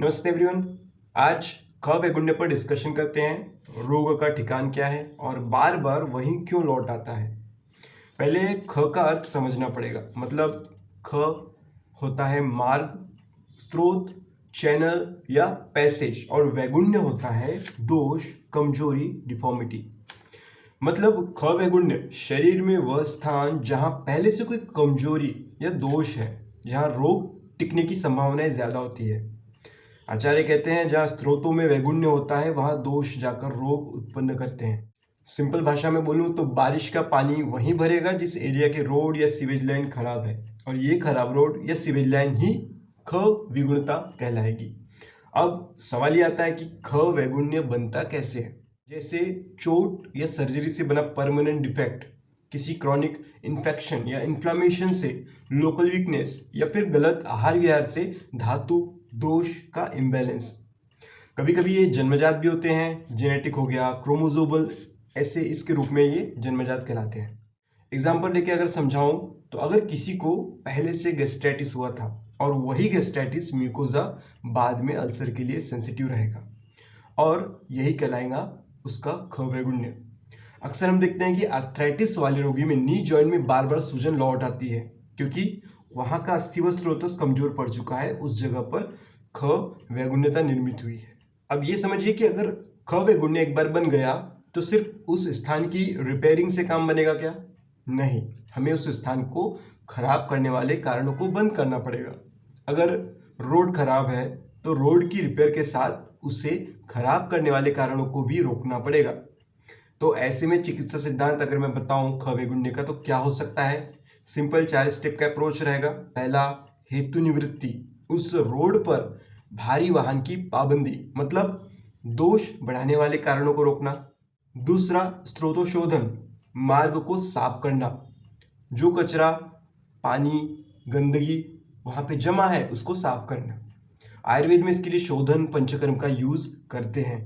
नमस्ते एवरीवन। आज ख वैगुण्य पर डिस्कशन करते हैं। रोग का ठिकान क्या है और बार बार वही क्यों लौट आता है। पहले ख का अर्थ समझना पड़ेगा। मतलब ख होता है मार्ग, स्रोत, चैनल या पैसेज, और वैगुण्य होता है दोष, कमजोरी, डिफॉर्मिटी। मतलब ख वैगुण्य शरीर में वह स्थान जहां पहले से कोई कमजोरी या दोष है, जहां रोग टिकने की संभावनाएं ज्यादा होती है। आचार्य कहते हैं जहाँ स्रोतों में वैगुण्य होता है वहां दोष जाकर रोग उत्पन्न करते हैं। सिंपल भाषा में बोलूं तो बारिश का पानी वहीं भरेगा जिस एरिया के रोड या सीवेज लाइन खराब है, और ये खराब रोड या सीवेज लाइन ही ख विगुणता कहलाएगी। अब सवाल ये आता है कि ख वैगुण्य बनता कैसे है। जैसे चोट या सर्जरी से बना परमानेंट डिफेक्ट, किसी क्रॉनिक इन्फेक्शन या इन्फ्लामेशन से, लोकल वीकनेस, या फिर गलत आहार विहार से धातु दोष का इम्बैलेंस। कभी कभी ये जन्मजात भी होते हैं, जेनेटिक हो गया, क्रोमोसोमल, ऐसे इसके रूप में ये जन्मजात कहलाते हैं। एग्जाम्पल लेके अगर समझाऊं तो अगर किसी को पहले से गैस्ट्राइटिस हुआ था और वही गैस्ट्राइटिस म्यूकोजा बाद में अल्सर के लिए सेंसिटिव रहेगा, और यही कहलाएगा उसका ख वैगुण्य। अक्सर हम देखते हैं कि आर्थराइटिस वाले रोगी में नी जॉइंट में बार बार सूजन लौट आती है, क्योंकि वहां का अस्थि व स्रोतस कमजोर पड़ चुका है, उस जगह पर ख वैगुण्यता निर्मित हुई है। अब ये समझिए कि अगर ख वैगुण्य एक बार बन गया तो सिर्फ उस स्थान की रिपेयरिंग से काम बनेगा क्या? नहीं, हमें उस स्थान को खराब करने वाले कारणों को बंद करना पड़ेगा। अगर रोड खराब है तो रोड की रिपेयर के साथ उसे खराब करने वाले कारणों को भी रोकना पड़ेगा। तो ऐसे में चिकित्सा सिद्धांत अगर मैं बताऊं ख वैगुण्य का तो क्या हो सकता है। सिंपल 4 स्टेप का अप्रोच रहेगा। पहला, हेतु निवृत्ति, उस रोड पर भारी वाहन की पाबंदी, मतलब दोष बढ़ाने वाले कारणों को रोकना। दूसरा, स्रोतोशोधन, मार्ग को साफ करना, जो कचरा, पानी, गंदगी वहां पे जमा है उसको साफ करना। आयुर्वेद में इसके लिए शोधन पंचकर्म का यूज करते हैं।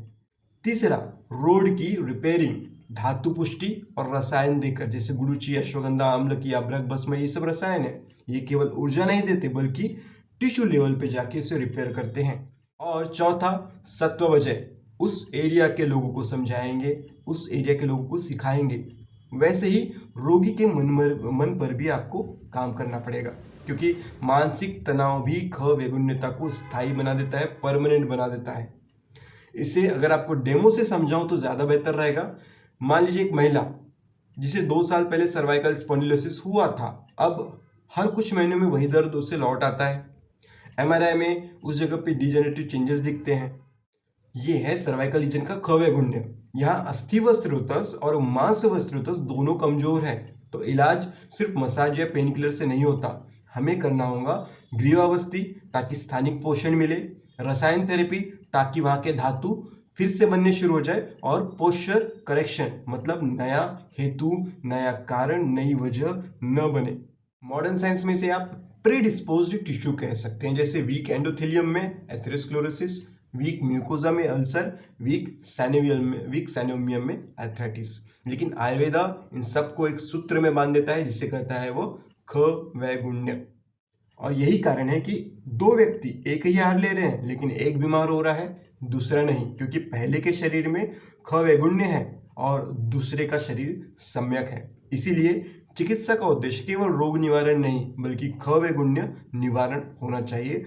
तीसरा, रोड की रिपेयरिंग, धातु पुष्टि और रसायन देकर, जैसे गुरुची, अश्वगंधा, आम्ल की, अभ्रक, भस्म, ये सब रसायन है। ये केवल ऊर्जा नहीं देते बल्कि टिश्यू लेवल पे जाके इसे रिपेयर करते हैं। और चौथा, सत्व वजय, उस एरिया के लोगों को समझाएंगे, उस एरिया के लोगों को सिखाएंगे। वैसे ही रोगी के मन पर भी आपको काम करना पड़ेगा, क्योंकि मानसिक तनाव भी ख वैगुण्यता को स्थायी बना देता है, परमानेंट बना देता है। इसे अगर आपको डेमो से समझाऊं तो ज्यादा बेहतर रहेगा। मान लीजिए एक महिला जिसे 2 साल पहले सर्वाइकल स्पॉन्डिलोसिस हुआ था, अब हर कुछ महीनों में वही दर्द उससे लौट आता है। एमआरआई में उस जगह पे डिजेनरेटिव चेंजेस दिखते हैं। ये है सर्वाइकल रीजन का ख वैगुण्य। यहाँ अस्थि व स्रोतस और मांस व स्रोतस दोनों कमजोर है, तो इलाज सिर्फ मसाज या पेन किलर से नहीं होता। हमें करना होगा ग्रीवावस्थी ताकि स्थानिक पोषण मिले, रसायन थेरेपी ताकि वहां के धातु फिर से बनने शुरू हो जाए, और पोस्चर करेक्शन, मतलब नया हेतु, नया कारण, नई वजह न बने। मॉडर्न साइंस में से आप प्रीडिस्पोज्ड टिश्यू कह सकते हैं, जैसे वीक एंडोथेलियम में एथेरोस्क्लेरोसिस, वीक म्यूकोजा में अल्सर, वीक सैनोमियम में आर्थराइटिस। लेकिन आयुर्वेदा इन सबको एक सूत्र में बांध देता है, जिससे कहता है वो ख वैगुण्य। और यही कारण है कि 2 व्यक्ति एक ही आहार ले रहे हैं लेकिन एक बीमार हो रहा है, दूसरा नहीं, क्योंकि पहले के शरीर में ख वैगुण्य है और दूसरे का शरीर सम्यक है। इसीलिए चिकित्सा का उद्देश्य केवल रोग निवारण नहीं बल्कि ख वैगुण्य निवारण होना चाहिए।